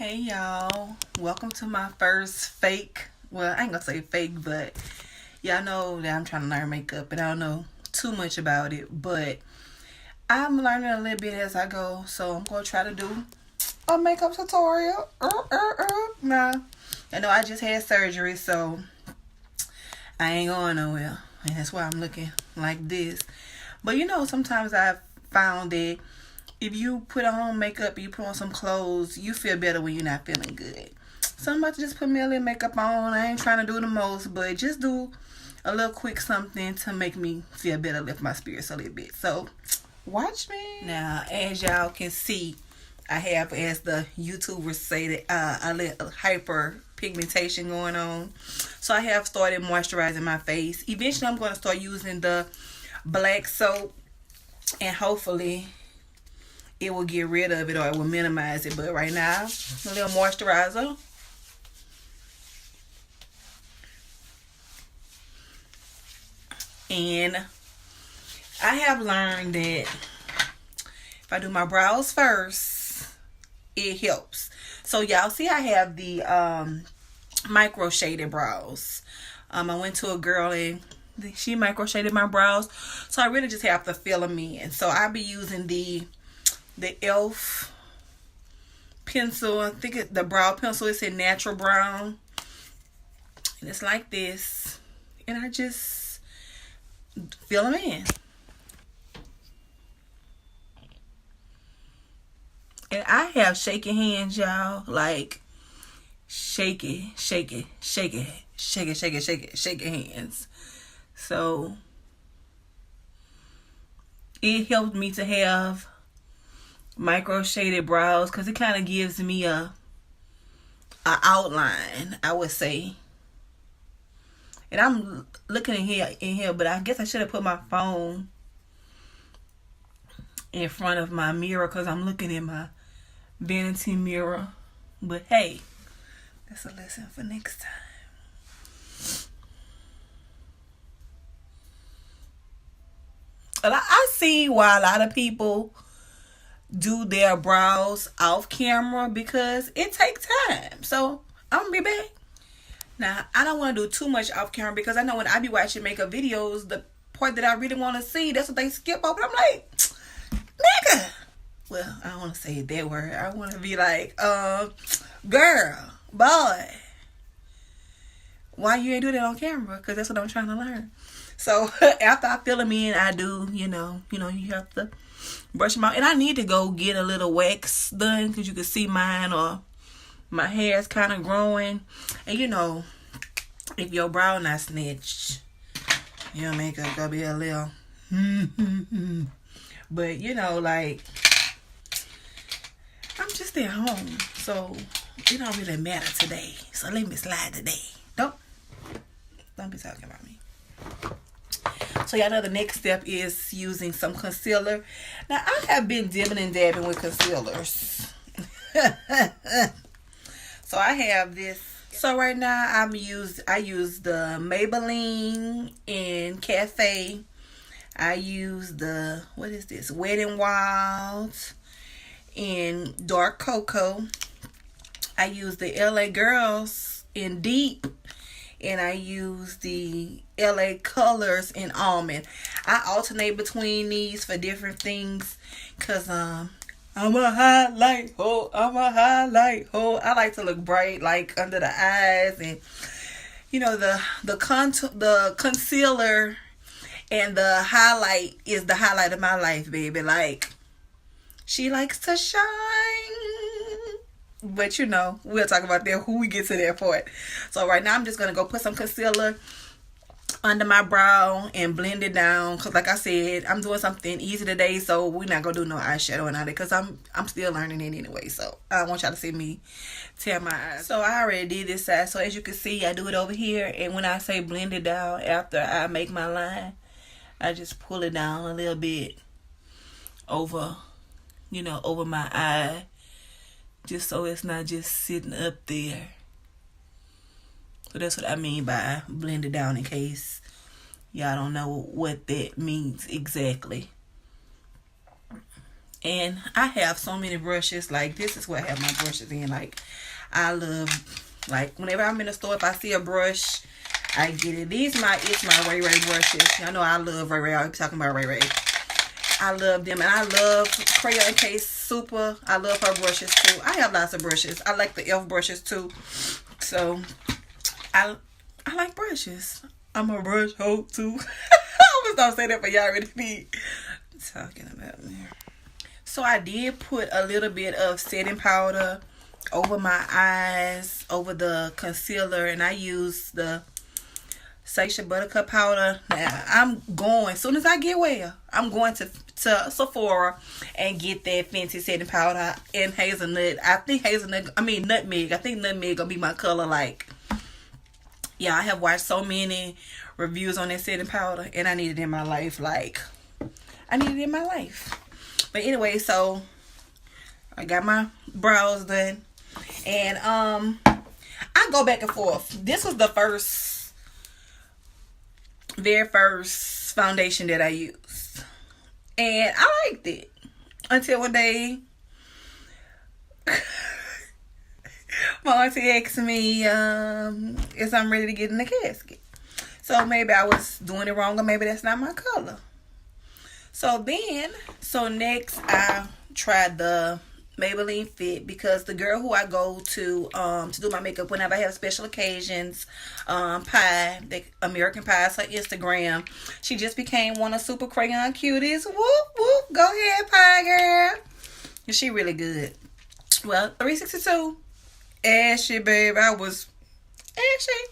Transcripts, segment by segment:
Hey y'all, welcome to my first fake, well I ain't gonna say fake, but y'all know that I'm trying to learn makeup and I don't know too much about it, but I'm learning a little bit as I go, so I'm gonna try to do a makeup tutorial. Nah, I know I just had surgery, so I ain't going nowhere, and that's why I'm looking like this. But sometimes I've found that if you put on makeup, you put on some clothes, you feel better when you're not feeling good. So I'm about to just put me a little makeup on. I ain't trying to do the most, but just do a little quick something to make me feel better, lift my spirits a little bit. So watch me. Now, as y'all can see, I have, as the YouTubers say, a little hyper pigmentation going on. So I have started moisturizing my face. Eventually, I'm going to start using the black soap, and hopefully it will get rid of it or it will minimize it. But right now, a little moisturizer. And I have learned that if I do my brows first, it helps. So y'all see I have the micro shaded brows. I went to a girl and she micro shaded my brows. So I really just have to fill them in. So I'll be using the e.l.f. pencil. I think the brow pencil is in natural brown, and it's like this, and I just fill them in. And I have shaky hands, y'all, like shaky hands. So it helped me to have micro shaded brows because it kind of gives me a outline, I would say. And I'm looking in here, but I guess I should have put my phone in front of my mirror because I'm looking in my vanity mirror. But hey, that's a lesson for next time. I see why a lot of people do their brows off camera because it takes time. So I'm gonna be back. Now I don't want to do too much off camera because I know when I be watching makeup videos, the part that I really want to see, that's what they skip over. I'm like, nigga. Well, I don't want to say that word. I want to be like, girl, boy, why you ain't do that on camera? Because that's what I'm trying to learn. So after I fill them in, I do, you have to brush them out. And I need to go get a little wax done because you can see mine, or my hair is kind of growing. And if your brow not snitched, your makeup gonna be a little but like, I'm just at home, so it don't really matter today. So let me slide today. Don't be talking about me. So y'all know the next step is using some concealer. Now I have been dibbing and dabbing with concealers. So I have this. So right now I use the Maybelline in Cafe. I use the, what is this? Wet n Wild in Dark Cocoa. I use the LA Girls in Deep. And I use the LA Colors in Almond. I alternate between these for different things. Because I'm a highlight ho. I like to look bright, like under the eyes. And, the concealer and the highlight is the highlight of my life, baby. Like, she likes to shine. But we'll talk about that when we get to that part. So right now I'm just going to go put some concealer under my brow and blend it down. Because like I said, I'm doing something easy today. So we're not going to do no eyeshadow and all that. Because I'm still learning it anyway. So I don't want y'all to see me tear my eyes. So I already did this side. So as you can see, I do it over here. And when I say blend it down after I make my line, I just pull it down a little bit over, over my eye. Just so it's not just sitting up there. So that's what I mean by blend it down, in case y'all don't know what that means exactly. And I have so many brushes. Like, this is what I have my brushes in. Like, I love, like, whenever I'm in the store, if I see a brush, I get it. These my Itsmyrayeraye brushes. Y'all know I love Ray Ray. I'll be talking about Ray Ray. I love them. And I love Crayon Case Super. I love her brushes too. I have lots of brushes. I like the e.l.f. brushes too. So, I like brushes. I'm a brush hoe too. I always don't say that, but y'all already be talking about me. So I did put a little bit of setting powder over my eyes, over the concealer, and I used the Sacha Buttercup powder. Now I'm going, as soon as I get well, I'm going to Sephora and get that Fenty setting powder in hazelnut. Nutmeg. I think nutmeg gonna be my color. Like, yeah, I have watched so many reviews on that setting powder, and I need it in my life. Like, I need it in my life. But anyway, so I got my brows done, and I go back and forth. This was the very first foundation that I used, and I liked it until one day my auntie asked me if I'm ready to get in the casket. So maybe I was doing it wrong, or maybe that's not my color. So next I tried the Maybelline Fit, because the girl who I go to do my makeup whenever I have special occasions, the American Pie is her Instagram. She just became one of Super Crayon Cuties. Whoop whoop, go ahead, Pie girl. And she really good. Well, 362, ashy babe, I was ashy.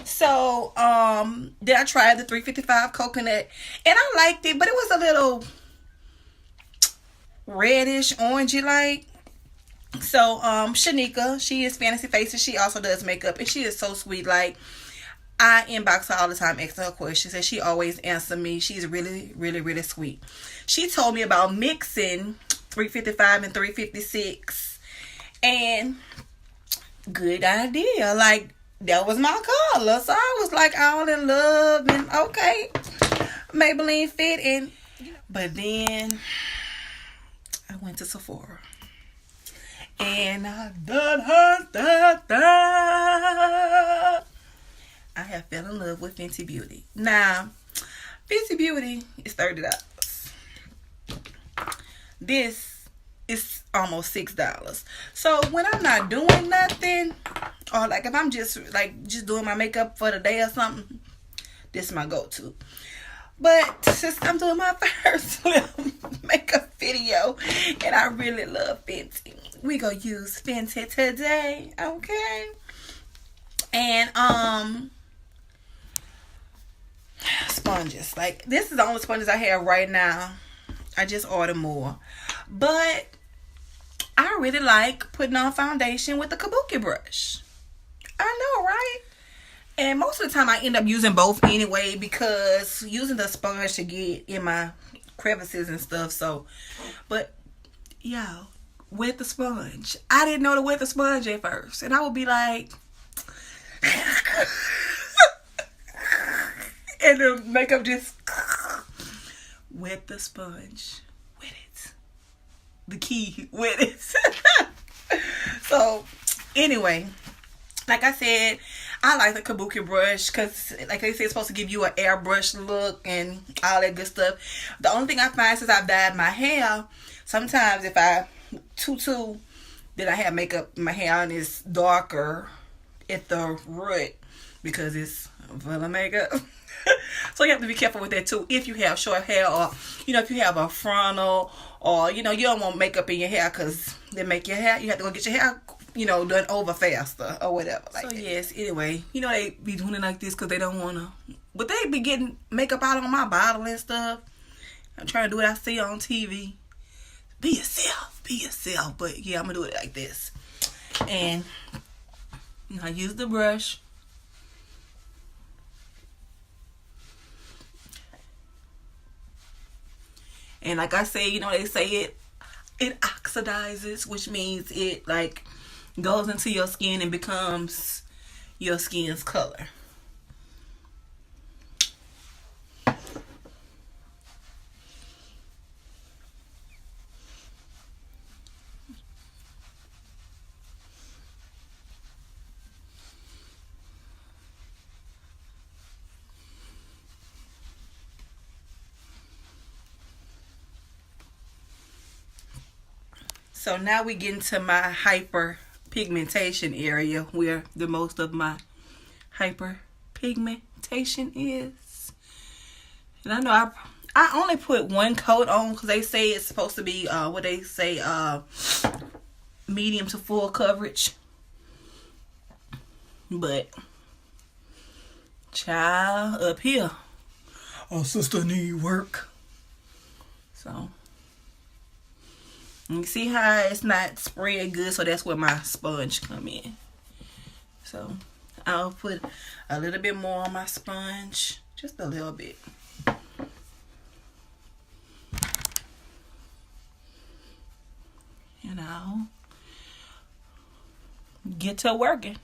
So, then I tried the 355 coconut, and I liked it, but it was a little reddish, orangey like. So, Shanika, she is Fantasy Faces. She also does makeup, and she is so sweet. Like, I inbox her all the time, asking her questions, and she always answers me. She's really, really, really sweet. She told me about mixing 355 and 356, and good idea. Like, that was my color. So I was like all in love, and okay, Maybelline Fit. And but then I went to Sephora, and I have fell in love with Fenty Beauty. Now, Fenty Beauty is $30. This is almost $6. So when I'm not doing nothing, or like if I'm just doing my makeup for the day or something, this is my go-to. But since I'm doing my first makeup video, and I really love Fenty, we gonna use Fenty today, okay? And sponges. Like, this is the only sponges I have right now. I just ordered more, but I really like putting on foundation with the kabuki brush. I know, right? And most of the time I end up using both anyway, because using the sponge to get in my crevices and stuff. So, but y'all, wet the sponge. I didn't know to wet the sponge at first, and I would be like, and the makeup just wet the sponge. Wet it. The key, wet it. So, anyway, like I said, I like the kabuki brush because, like they say, it's supposed to give you an airbrush look and all that good stuff. The only thing I find since I've dyed my hair, sometimes if I tutu, then I have makeup in my hair and it's darker at the root because it's full of makeup. So you have to be careful with that too. If you have short hair, or if you have a frontal, or you don't want makeup in your hair because they make your hair, you have to go get your hair done over faster or whatever. Like so that. Yes, anyway, they be doing it like this because they don't want to, but they be getting makeup out on my bottle and stuff. I'm trying to do what I see on TV. Be yourself. But yeah, I'm gonna do it like this, and I use the brush. And like I say, they say it oxidizes, which means it like goes into your skin and becomes your skin's color. So now we get into my hyper pigmentation area where the most of my hyper pigmentation is. And I know I only put one coat on because they say it's supposed to be what they say medium to full coverage. But child, up here, oh sister need work. So you see how it's not spread good, so that's where my sponge come in. So I'll put a little bit more on my sponge, just a little bit. You know, get to working.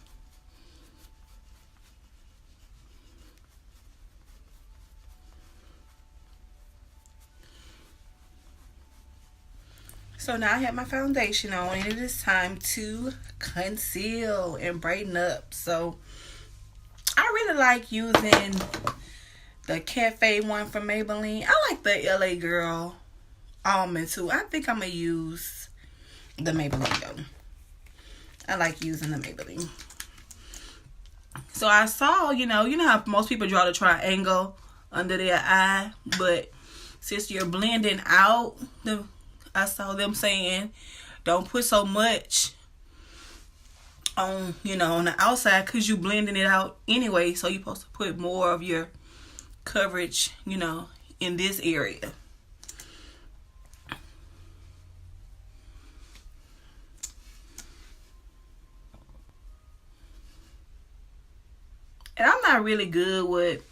So now I have my foundation on, and it is time to conceal and brighten up. So I really like using the Cafe one from Maybelline. I like the LA Girl almond too. I think I'm going to use the Maybelline though. I like using the Maybelline. So I saw, you know how most people draw the triangle under their eye, but since you're blending out I saw them saying don't put so much on, on the outside because you blending it out anyway. So you're supposed to put more of your coverage, in this area. And I'm not really good with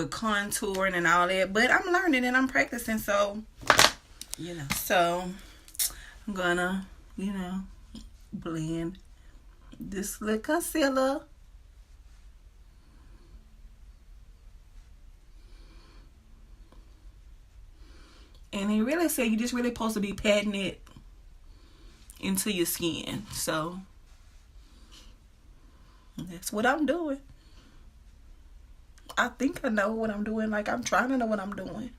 contouring and all that, but I'm learning and I'm practicing, so so I'm gonna blend this little concealer. And he really said you just really supposed to be patting it into your skin. So that's what I'm doing. I think I know what I'm doing. Like, I'm trying to know what I'm doing.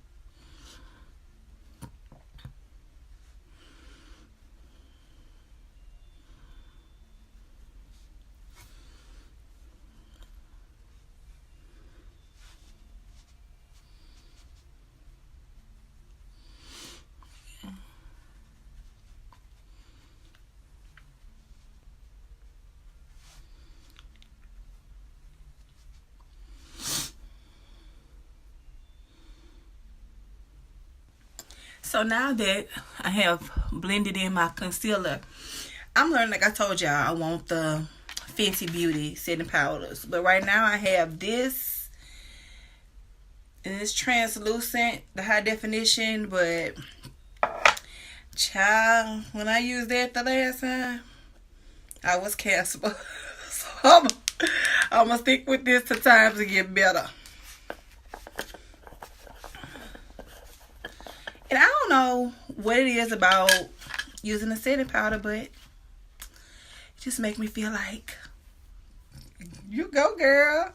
So now that I have blended in my concealer, I'm learning, like I told y'all, I want the Fenty Beauty setting powders. But right now I have this, and it's translucent, the high definition, but child, when I used that the last time, I was cancelable. So I'm gonna stick with this to times to get better. And I don't know what it is about using a setting powder, but it just makes me feel like, you go, girl.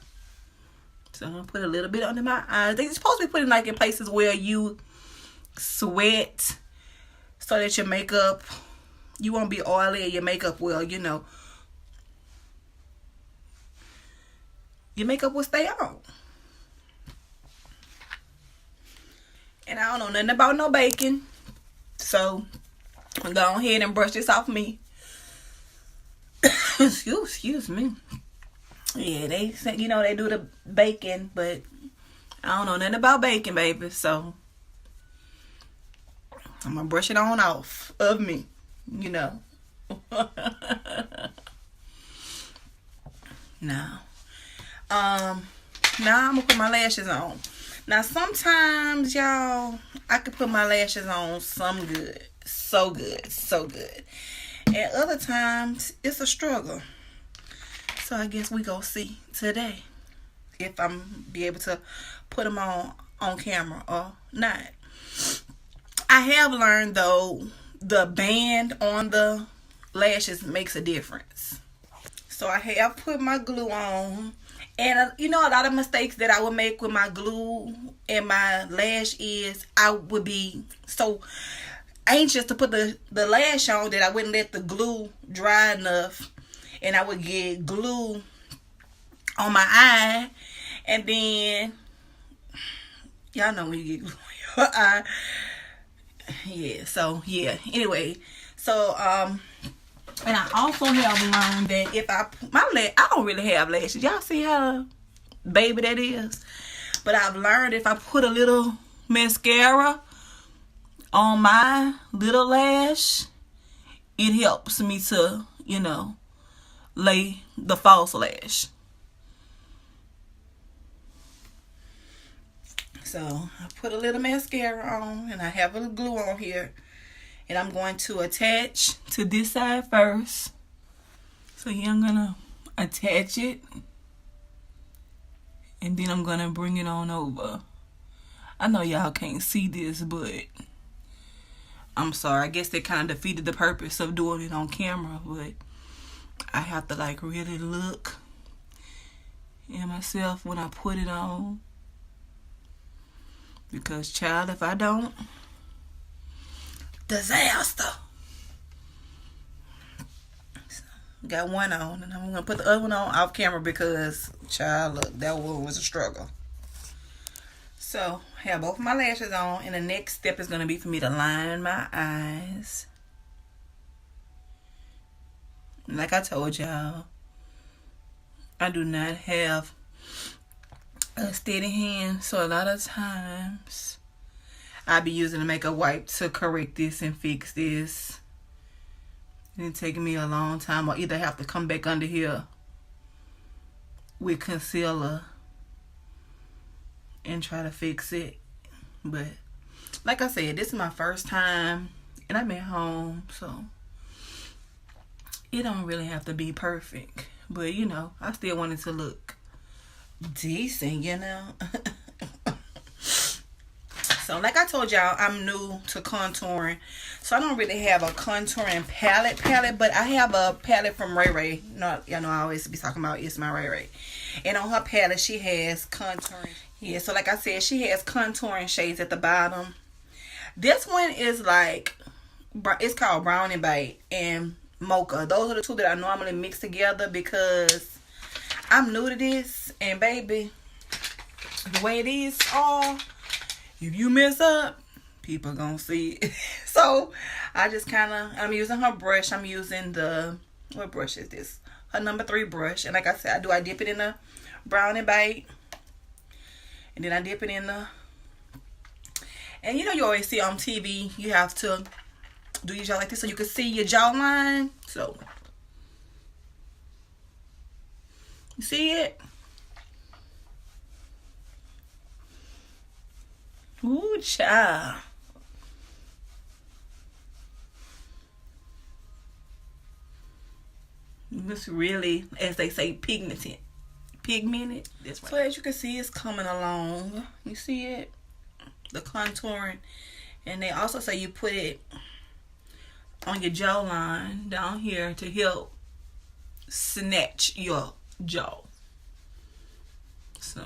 So I'm going to put a little bit under my eyes. They're supposed to be putting like in places where you sweat so that your makeup, you won't be oily and your makeup will, your makeup will stay on. And I don't know nothing about no baking. So I'm going to go ahead and brush this off me. Excuse me. Yeah, they say, they do the baking, but I don't know nothing about baking, baby. So I'm going to brush it on off of me, Now I'm going to put my lashes on. Now, sometimes, y'all, I could put my lashes on some good. So good. So good. And other times, it's a struggle. So, I guess we go see today if I'm be able to put them on camera or not. I have learned, though, the band on the lashes makes a difference. So, I have put my glue on. And, a lot of mistakes that I would make with my glue and my lash is I anxious to put the lash on that I wouldn't let the glue dry enough, and I would get glue on my eye, and then y'all know when you get glue on your eye. Yeah, so yeah. Anyway, so and I also have learned that if I don't really have lashes. Y'all see how baby that is? But I've learned if I put a little mascara on my little lash, it helps me to, lay the false lash. So I put a little mascara on, and I have a little glue on here, and I'm going to attach to this side first. So here I'm gonna attach it, and then I'm gonna bring it on over. I know y'all can't see this, but I'm sorry. I guess they kind of defeated the purpose of doing it on camera, but I have to like really look at myself when I put it on. Because, child, if I don't, disaster. So, got one on, and I'm going to put the other one on off camera because, child, look, that one was a struggle. So, I have both of my lashes on, and the next step is going to be for me to line my eyes. Like I told y'all, I do not have a steady hand, so a lot of times I be using a makeup wipe to correct this and fix this. It's taking me a long time. I'll either have to come back under here with concealer and try to fix it. But like I said, this is my first time and I'm at home, so it don't really have to be perfect. But I still want it to look decent, So like I told y'all, I'm new to contouring, so I don't really have a contouring palette, but I have a palette from Ray. Y'all know I always be talking about Itsmyrayeraye, and on her palette she has contouring. Yeah, so like I said, she has contouring shades at the bottom. This one is like, it's called Brown and Bite and Mocha. Those are the two that I normally mix together because I'm new to this, and baby, the way these are, if you mess up, people gonna see it. So I just I'm using her brush. I'm using what brush is this? Her number 3 brush. And like I said, I dip it in the Brown and Bite, and then I dip it in the, and you always see on TV, you have to do your jaw like this so you can see your jawline. So you see it? Ooh, child. It's really, as they say, pigmented. That's right. So as you can see, it's coming along. You see it? The contouring. And they also say you put it on your jawline down here to help snatch your jaw. So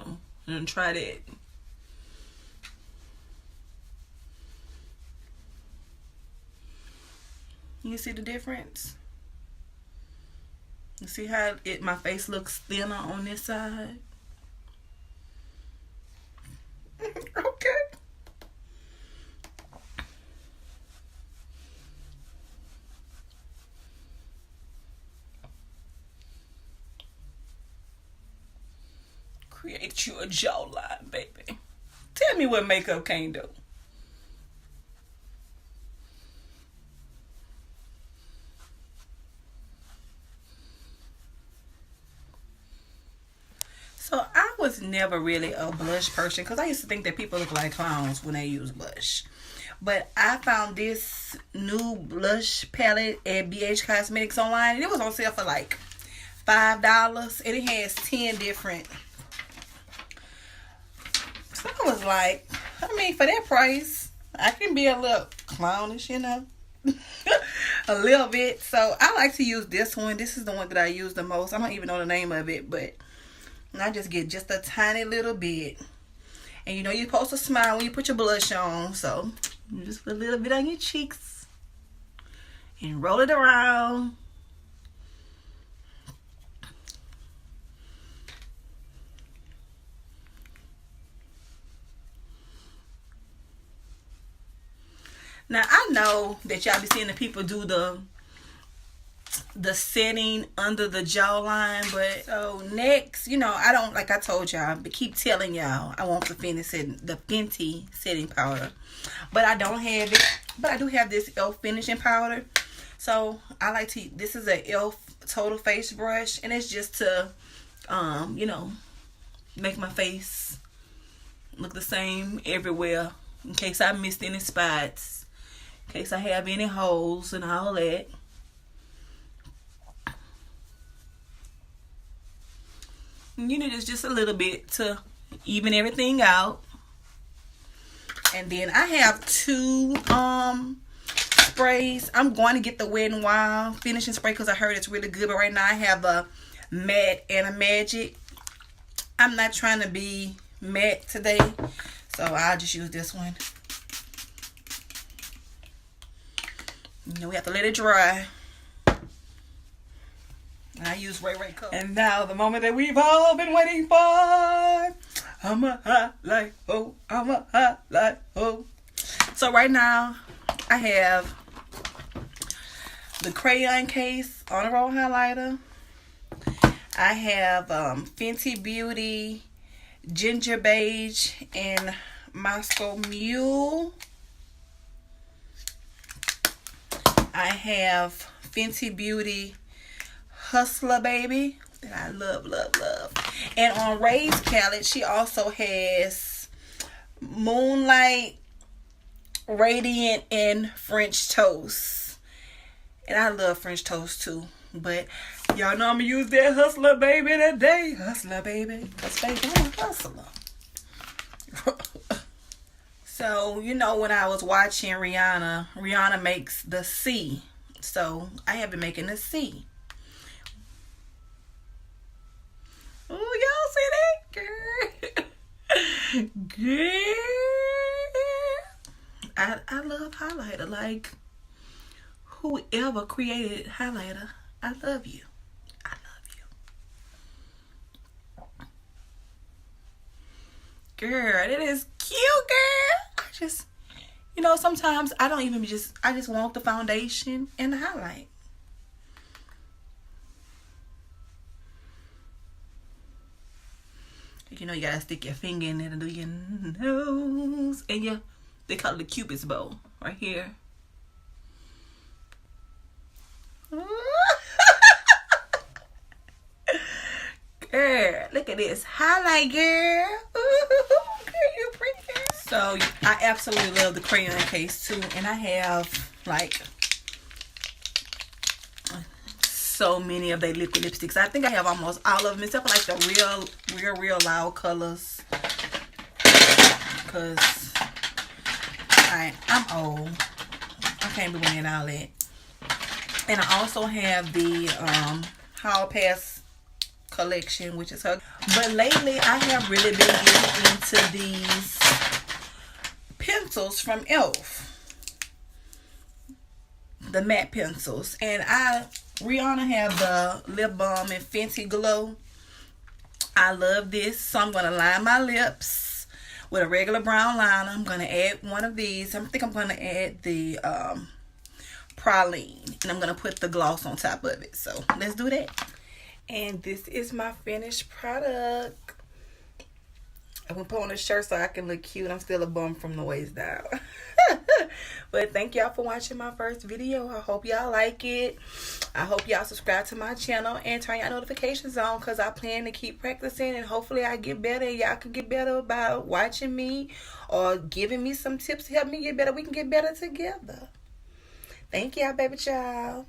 I'm gonna try that. You see the difference? You see how my face looks thinner on this side? Okay. Create you a jawline, baby. Tell me what makeup can't do. So I was never really a blush person because I used to think that people look like clowns when they use blush. But I found this new blush palette at BH Cosmetics online, and it was on sale for like $5, and it has 10 different. So I was like, for that price, I can be a little clownish, a little bit. So I like to use this one. This is the one that I use the most. I don't even know the name of it, but I just get just a tiny little bit. And you're supposed to smile when you put your blush on. So Just put a little bit on your cheeks and roll it around. Now I know that y'all be seeing the people do the setting under the jawline, but so next, you know, I don't, like I told y'all, but keep telling y'all I want the Fenty setting powder, but I don't have it. But I do have this e.l.f. finishing powder. So I like to, this is a e.l.f. total face brush, and it's just to you know, make my face look the same everywhere, in case I missed any spots, in case I have any holes and all that. You need just a little bit to even everything out. And then I have two sprays. I'm going to get the Wet n Wild finishing spray because I heard it's really good. But right now I have a matte and a magic. I'm not trying to be matte today, so I'll just use this one. You know, we have to let it dry. I use Ray color. And now the moment that we've all been waiting for. I'm a highlight, oh, I'm a highlight, oh. So right now, I have the crayon case on a roll highlighter. I have Fenty Beauty Ginger Beige and Moscow Mule. I have Fenty Beauty Hustler Baby that I love, love, love. And on Ray's palette, she also has Moonlight, Radiant, and French Toast. And I love French Toast too. But y'all know I'm gonna use that Hustler Baby today. Hustler Baby. Cause baby, I'm a hustler. So, you know, when I was watching Rihanna makes the C. So I have been making the C. Oh, y'all see that? Girl. Girl. I love highlighter. Like, whoever created highlighter, I love you. I love you. Girl, it is cute, girl. I just, you know, sometimes I don't even I just want the foundation and the highlight. You know, you gotta stick your finger in there and do your nose. And they call it the Cupid's bow right here. Girl, look at this highlight, girl. Ooh, girl, you pretty girl. So I absolutely love the crayon case too, and I have like so many of their liquid lipsticks. I think I have almost all of them except for like the real loud colors, because I'm old. I can't be wearing all that. And I also have the Hall Pass collection, which is her. But lately I have really been getting into these pencils from e.l.f. The matte pencils. And Rihanna have the lip balm in Fenty Glow. I love this. So I'm going to line my lips with a regular brown liner. I'm going to add one of these. I think I'm going to add the praline. And I'm going to put the gloss on top of it. So let's do that. And this is my finished product. I'm going to put on a shirt so I can look cute. I'm still a bum from the waist down. But thank y'all for watching my first video. I hope y'all like it. I hope y'all subscribe to my channel and turn your notifications on, because I plan to keep practicing, and hopefully I get better and y'all can get better by watching me or giving me some tips to help me get better. We can get better together. Thank y'all, baby child.